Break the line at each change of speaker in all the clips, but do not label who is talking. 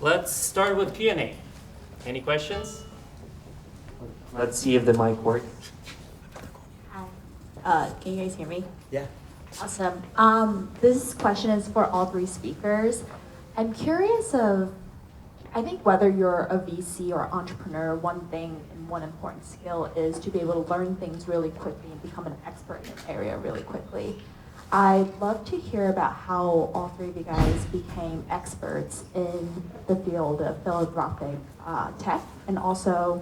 let's start with Q&A. Any questions? Let's see if the mic works.
Can you guys hear me?
Yeah.
Awesome. This question is for all three speakers. I'm curious I think whether you're a VC or entrepreneur, one thing and one important skill is to be able to learn things really quickly and become an expert in an area really quickly. I'd love to hear about how all three of you guys became experts in the field of philanthropic tech, and also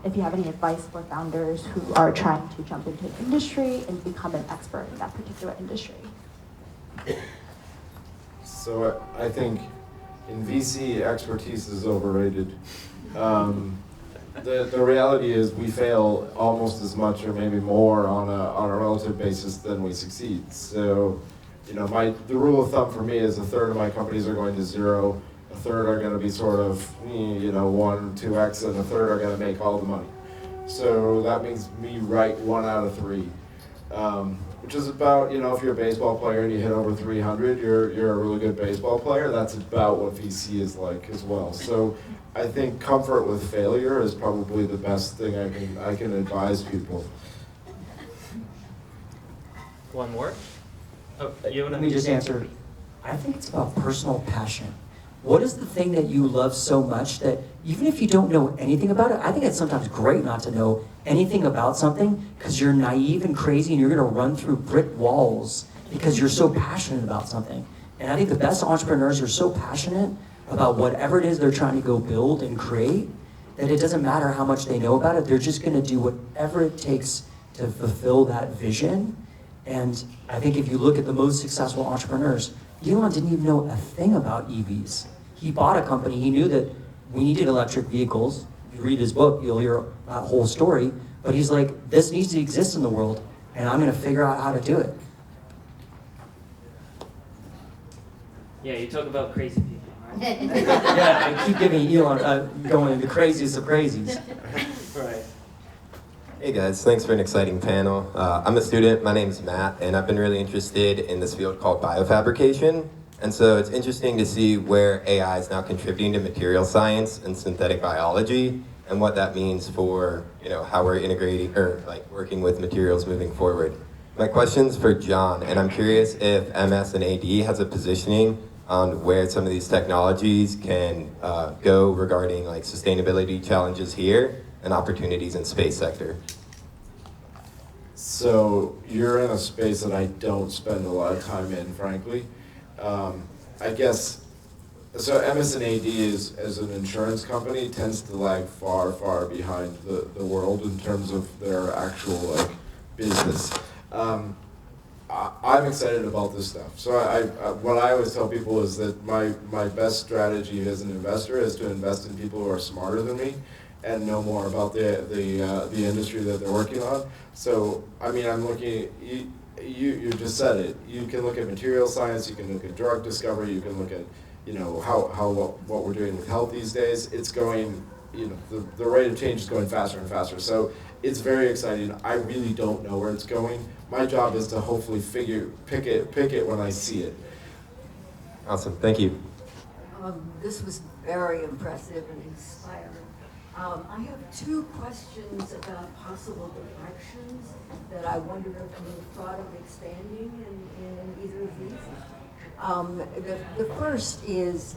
if you have any advice for founders who are trying to jump into an industry and become an expert in that particular industry.
So I think in VC, expertise is overrated. The reality is we fail almost as much or maybe more on a relative basis than we succeed. So, the rule of thumb for me is a third of my companies are going to zero, a third are going to be sort of, 1, 2x, and a third are going to make all the money. So that means me right 1 out of 3. Which is about, if you're a baseball player and you hit over 300, you're a really good baseball player. That's about what VC is like as well. So I think comfort with failure is probably the best thing I can advise people.
One more?
Let me just answer. I think it's about personal passion. What is the thing that you love so much that even if you don't know anything about it, I think it's sometimes great not to know anything about something because you're naive and crazy and you're going to run through brick walls because you're so passionate about something. And I think the best entrepreneurs are so passionate about whatever it is they're trying to go build and create that it doesn't matter how much they know about it. They're just going to do whatever it takes to fulfill that vision. And I think if you look at the most successful entrepreneurs, Elon didn't even know a thing about EVs. He bought a company, he knew that we needed electric vehicles. If you read his book, you'll hear that whole story. But he's like, this needs to exist in the world, and I'm gonna figure out how to do it.
Yeah, you talk about crazy people, right?
Yeah, I keep giving Elon, going the craziest of crazies.
Right.
Hey guys, thanks for an exciting panel. I'm a student, my name's Matt, and I've been really interested in this field called biofabrication. And so it's interesting to see where AI is now contributing to material science and synthetic biology, and what that means for how we're integrating or working with materials moving forward. My question's for Jon, and I'm curious if MS and AD has a positioning on where some of these technologies can go regarding sustainability challenges here and opportunities in space sector.
So you're in a space that I don't spend a lot of time in, frankly. I guess, so MS and AD as an insurance company tends to lag far, far behind the world in terms of their actual business. I'm excited about this stuff. So what I always tell people is that my best strategy as an investor is to invest in people who are smarter than me and know more about the industry that they're working on. So, I'm looking at, you just said it. You can look at material science, you can look at drug discovery, you can look at, what we're doing with health these days. It's going, the rate of change is going faster and faster. So it's very exciting. I really don't know where it's going. My job is to hopefully pick it when I see it.
Awesome, thank you.
This was very impressive and inspiring. I have 2 questions about possible directions that I wonder if you thought of expanding in either of these. The first is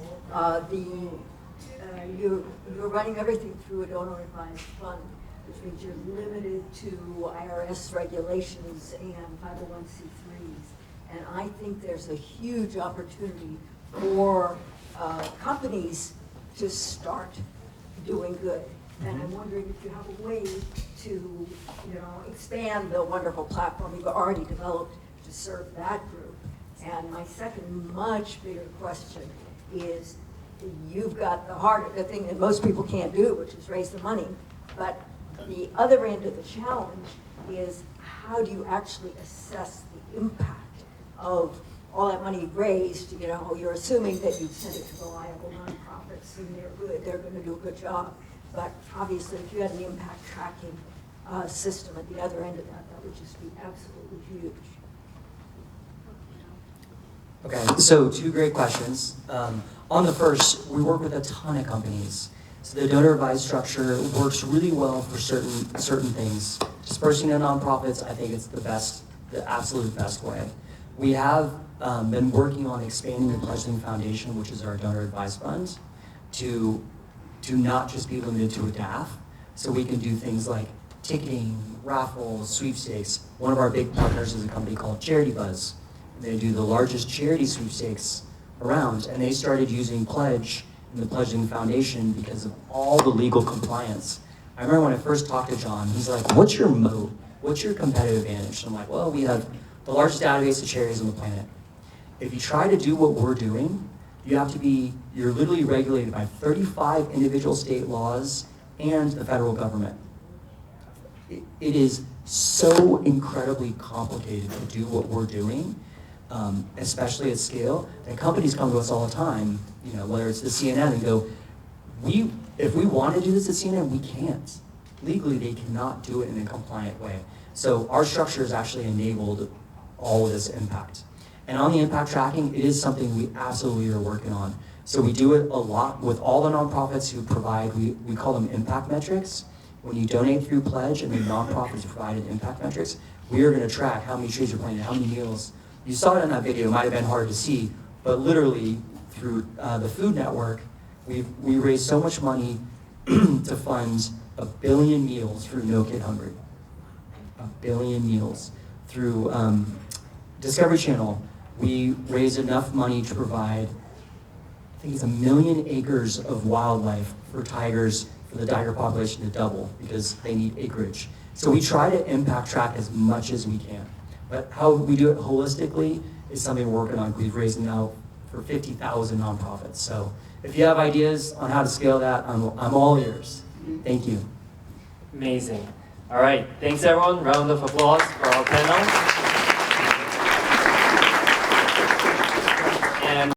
you're running everything through a donor advised fund, which means you're limited to IRS regulations and 501c3s. And I think there's a huge opportunity for companies to start doing good. And I'm wondering if you have a way to, expand the wonderful platform you've already developed to serve that group. And my second, much bigger question is, you've got the thing that most people can't do, which is raise the money. But the other end of the challenge is, how do you actually assess the impact of all that money raised? You're assuming that you've sent it to reliable nonprofits and they're going to do a good job. But obviously, if you had an impact tracking system at the other end of that, that would just be absolutely huge.
Okay, so two great questions. On the first, we work with a ton of companies. So the donor advised structure works really well for certain things. Dispersing to nonprofits, I think it's the absolute best way. We have been working on expanding the Pledging Foundation, which is our donor advised fund, to not just be limited to a DAF. So we can do things like ticketing, raffles, sweepstakes. One of our big partners is a company called Charity Buzz. They do the largest charity sweepstakes around, and they started using Pledge in the Pledging Foundation because of all the legal compliance. I remember when I first talked to John, he's like, what's your moat? What's your competitive advantage? I'm like, well, we have the largest database of charities on the planet. If you try to do what we're doing, you're literally regulated by 35 individual state laws and the federal government. It is so incredibly complicated to do what we're doing, especially at scale, that companies come to us all the time, whether it's the CNN, and go, if we want to do this at CNN, we can't. Legally, they cannot do it in a compliant way. So our structure has actually enabled all of this impact. And on the impact tracking, it is something we absolutely are working on. So we do it a lot with all the nonprofits who provide, we call them impact metrics. When you donate through Pledge and the nonprofits provided impact metrics, we are going to track how many trees you're planting, how many meals. You saw it in that video, it might have been hard to see, but literally through the Food Network, we raised so much money to fund 1 billion meals through No Kid Hungry. 1 billion meals. Through Discovery Channel, we raised enough money to provide, I think it's 1 million acres of wildlife for tigers, for the tiger population to double, because they need acreage. So we try to impact track as much as we can. But how we do it holistically is something we're working on. We've raised now for 50,000 nonprofits. So if you have ideas on how to scale that, I'm all ears. Thank you.
Amazing. All right, thanks everyone. Round of applause for our panel.